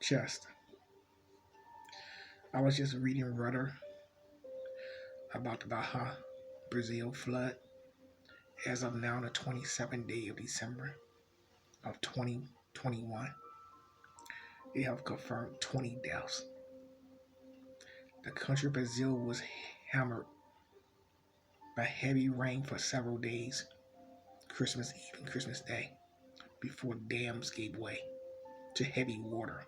chest. I was just reading Rudder about the Bahia Brazil flood. As of now, the 27th day of December of 2021, they have confirmed 20 deaths. The country of Brazil was hammered by heavy rain for several days, Christmas Eve and Christmas Day, before dams gave way to heavy water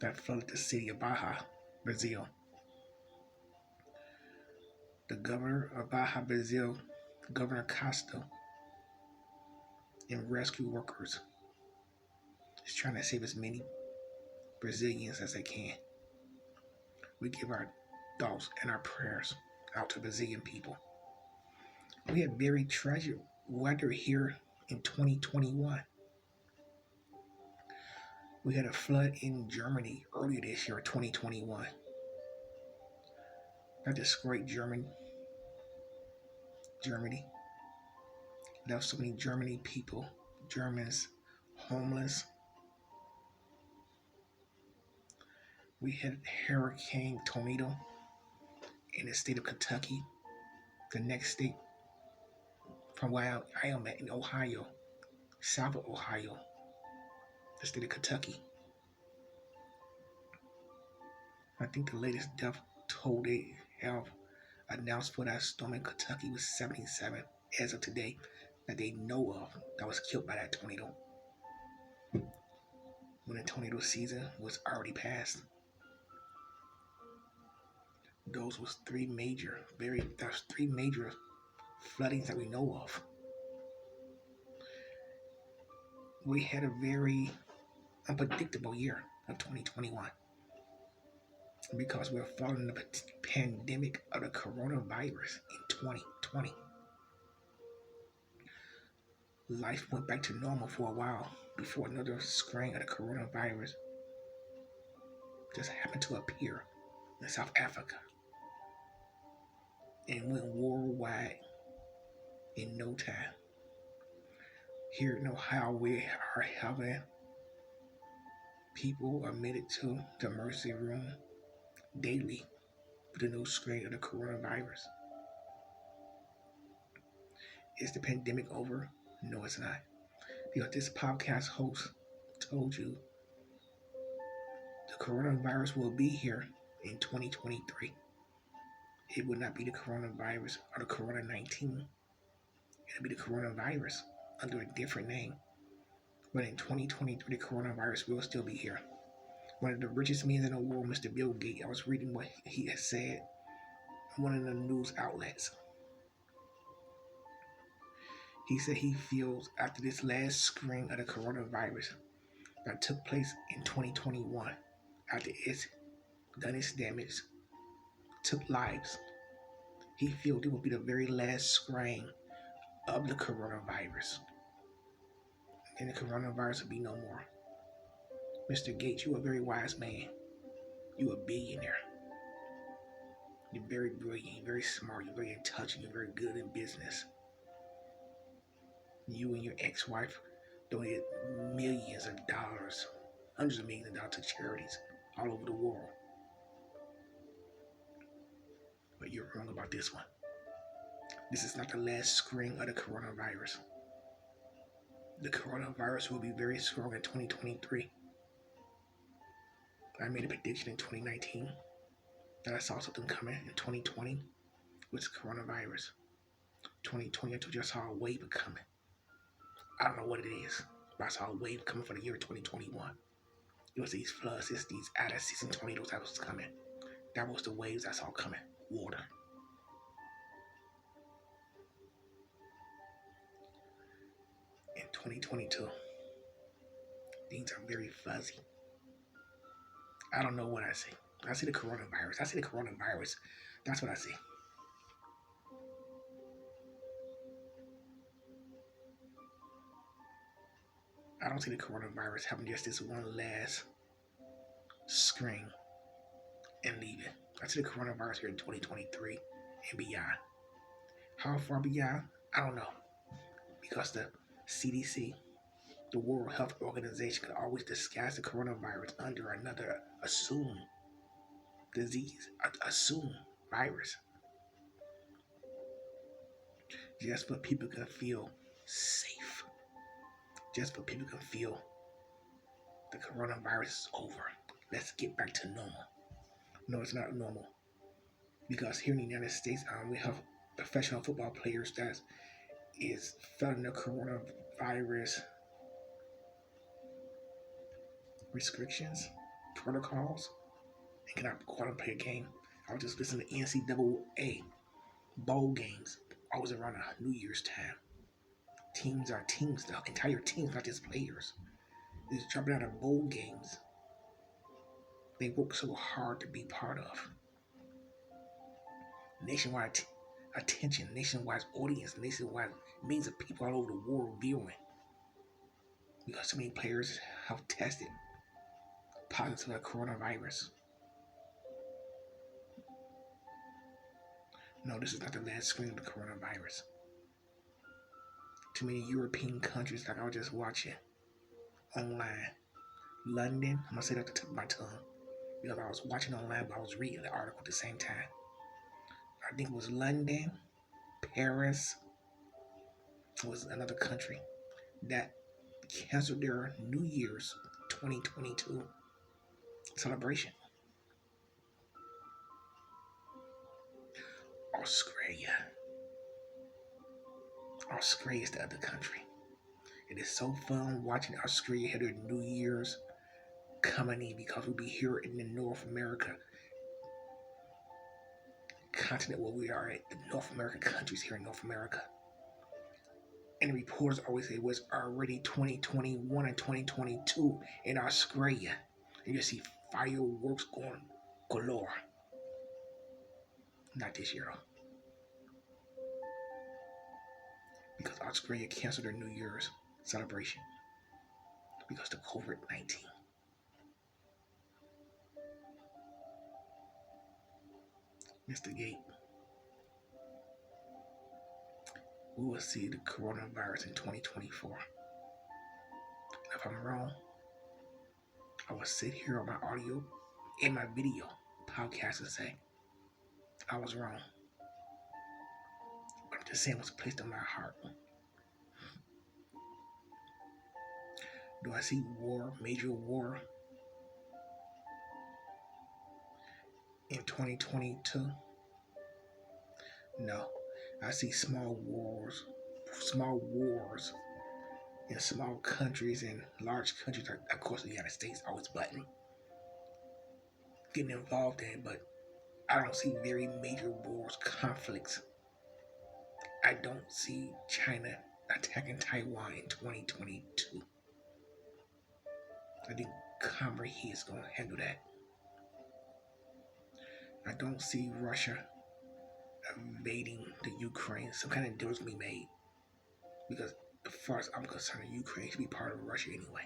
that flooded the city of Bahia Brazil. The governor of Bahia Brazil, Governor Costa, and rescue workers is trying to save as many Brazilians as they can. We give our thoughts and our prayers out to Brazilian people. We had very tragic weather here in 2021. We had a flood in Germany earlier this year, 2021. That destroyed Germany. Left so many Germans homeless. We had Hurricane Tornado in the state of Kentucky, the next state from where I am at in Ohio, south of Ohio, the state of Kentucky. I think the latest death toll they have announced for that storm in Kentucky was 77 as of today that they know of that was killed by that tornado. When the tornado season was already past. Those was three major floodings that we know of. We had a very unpredictable year of 2021 because we're following the pandemic of the coronavirus in 2020. Life went back to normal for a while before another strain of the coronavirus just happened to appear in South Africa and went worldwide in no time. Here in Ohio, we are having people admitted to the emergency room daily with the new strain of the coronavirus. Is the pandemic over? No, it's not. Because this podcast host told you the coronavirus will be here in 2023. It will not be the coronavirus or the Corona-19. It'll be the coronavirus under a different name. But in 2023, the coronavirus will still be here. One of the richest men in the world, Mr. Bill Gates, I was reading what he has said on one of the news outlets. He said he feels after this last strain of the coronavirus that took place in 2021, after it's done its damage, took lives, he feels it will be the very last strain of the coronavirus. And the coronavirus will be no more. Mr. Gates, you're a very wise man. You're a billionaire. You're very brilliant, you're very smart, you're very in touch, and you're very good in business. You and your ex-wife donated millions of dollars, hundreds of millions of dollars to charities all over the world. But you're wrong about this one. This is not the last strain of the coronavirus. The coronavirus will be very strong in 2023. I made a prediction in 2019 that I saw something coming in 2020 with the coronavirus. 2020, I told you I saw a wave coming. I don't know what it is, but I saw a wave coming for the year 2021. It was these floods, it's these out-of-season tornadoes that was coming. That was the waves I saw coming. Water. In 2022, things are very fuzzy. I don't know what I see. I see the coronavirus. That's what I see. I don't see the coronavirus having just this one last screen and leaving. I see the coronavirus here in 2023 and beyond. How far beyond? I don't know. Because the CDC The World Health Organization could always disguise the coronavirus under another assumed disease, assumed virus, just so people can feel safe, just so people can feel the coronavirus is over. Let's get back to normal. No, it's not normal. Because here in the United States, we have professional football players that is following the coronavirus restrictions, protocols, and cannot go out and play a game. I was just listening to NCAA bowl games, always around New Year's time. Teams are teams, the entire teams, not just players. They're jumping out of bowl games they work so hard to be part of. Nationwide attention, nationwide audience, nationwide millions of people all over the world viewing. Because so many players have tested positive for the coronavirus. No, this is not the last screen of the coronavirus. Too many European countries, like I was just watching online. London, I'm gonna say that at the tip of my tongue because I was watching online, but I was reading the article at the same time. I think it was London, Paris, was another country that canceled their New Year's 2022 celebration. Australia is the other country. It is so fun watching Australia have their New Year's coming in because we'll be here in the North America continent where we are at, the North American countries here in North America. And the reporters always say it was already 2021 and 2022 in Australia. And you see fireworks going galore. Not this year though. Because Australia canceled their New Year's celebration because of COVID-19. Mr. Gate. We will see the coronavirus in 2024. If I'm wrong, I will sit here on my audio and my video podcast and say, I was wrong. But I'm just saying what's placed on my heart. Do I see war, major war in 2022? No. I see small wars in small countries and large countries, like, of course, the United States always button getting involved in, but I don't see very major wars, conflicts. I don't see China attacking Taiwan in 2022. I think Congress is going to handle that. I don't see Russia invading the Ukraine. Some kind of deal is going to be made. Because as far as I'm concerned, Ukraine should be part of Russia anyway.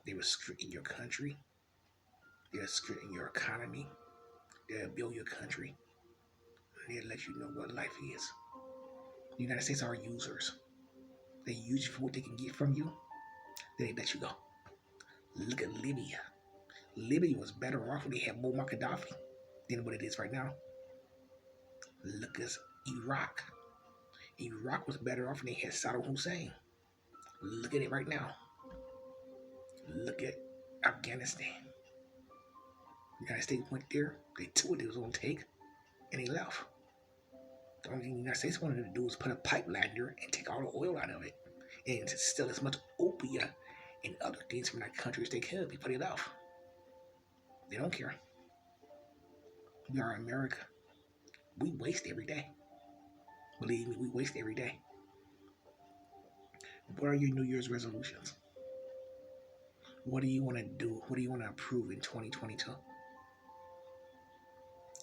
They restrict your country. They restrict your economy. They'll build your country. They'll let you know what life is. The United States are users. They use you for what they can get from you. They let you go. Look at Libya. Libya was better off when they had Muammar Gaddafi than what it is right now. Look at Iraq. Iraq was better off when they had Saddam Hussein. Look at it right now. Look at Afghanistan. The United States went there. They took what they was going to take, and they left. The only thing the United States wanted to do was put a pipeline there and take all the oil out of it and steal as much opium and other things from that country as they could before they left. They don't care. We are America. We waste every day. Believe me, we waste every day. What are your New Year's resolutions? What do you want to do? What do you want to approve in 2022?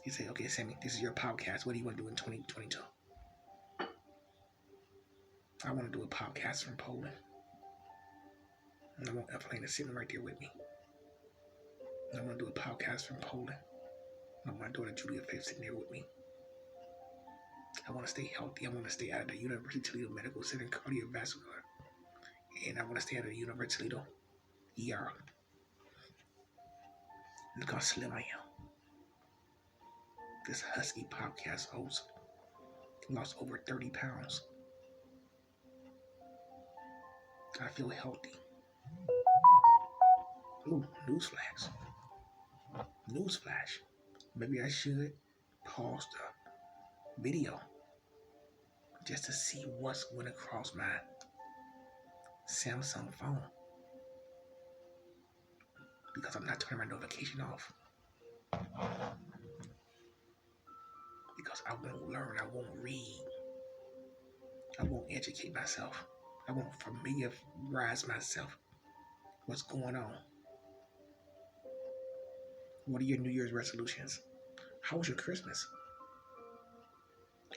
You say, okay, Sammy, this is your podcast. What do you want to do in 2022? I want to do a podcast from Poland. And I want Evelyn sitting right there with me. And I want to do a podcast from Poland. I want my daughter Julia Faith sitting there with me. I want to stay healthy. I want to stay out of the University of Toledo Medical Center cardiovascular And I want to stay at the university though. Yeah. Look how slim I am. This husky podcast host lost over 30 pounds. I feel healthy. Ooh, newsflash. Newsflash. Maybe I should pause the video just to see what's went across my Samsung phone. Because I'm not turning my notification off. Because I won't learn, I won't read, I won't educate myself, I won't familiarize myself what's going on. What are your New Year's resolutions? How was your Christmas?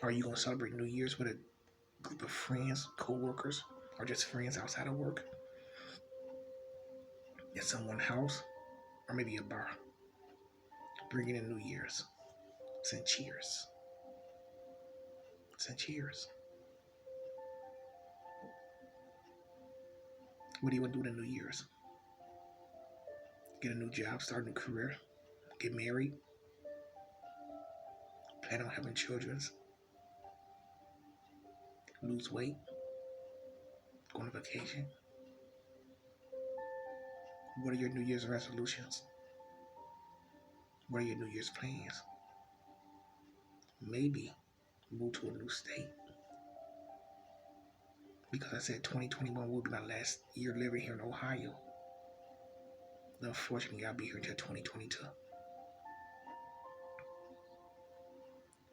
Are you going to celebrate New Year's with a group of friends, co-workers, or just friends outside of work? At someone's house, or maybe a bar? Bringing in New Year's. Send cheers. Send cheers. What do you want to do in New Year's? Get a new job, start a new career, get married, plan on having children, lose weight, go on vacation. What are your New Year's resolutions? What are your New Year's plans? Maybe move to a new state. Because I said 2021 will be my last year living here in Ohio. Unfortunately, I'll be here until 2022.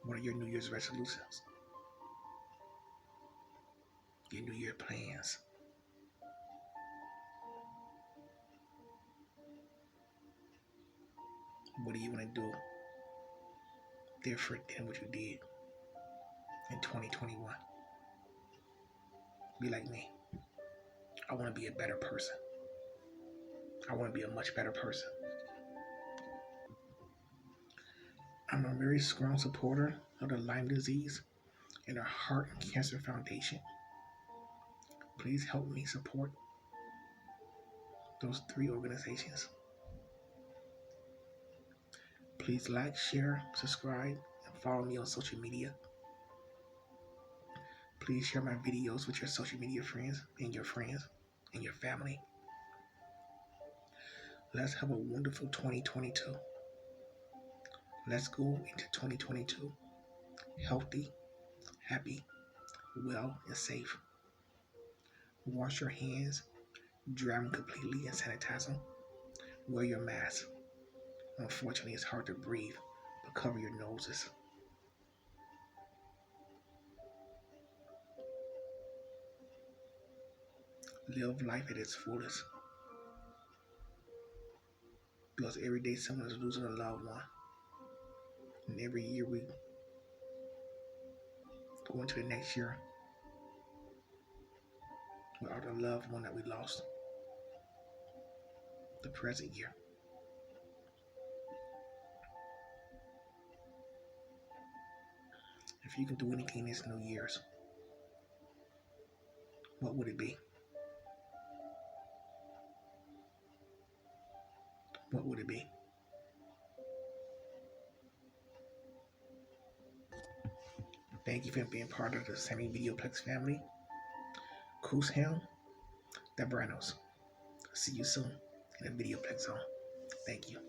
What are your New Year's resolutions? Your New Year plans? What do you want to do different than what you did in 2021? Be like me. I want to be a better person. I want to be a much better person. I'm a very strong supporter of the Lyme disease and the Heart and Cancer Foundation. Please help me support those 3 organizations. Please like, share, subscribe, and follow me on social media. Please share my videos with your social media friends and your family. Let's have a wonderful 2022. Let's go into 2022 healthy, happy, well, and safe. Wash your hands, dry them completely, and sanitize them. Wear your mask. Unfortunately, it's hard to breathe, but cover your noses. Live life at its fullest. Because every day someone is losing a loved one. And every year we go into the next year without a loved one that we lost. The present year. If you can do anything this New Year's, what would it be? What would it be? Thank you for being part of the Sammy Videoplex family. Cruisham, the Branos. See you soon in the Videoplex zone. Thank you.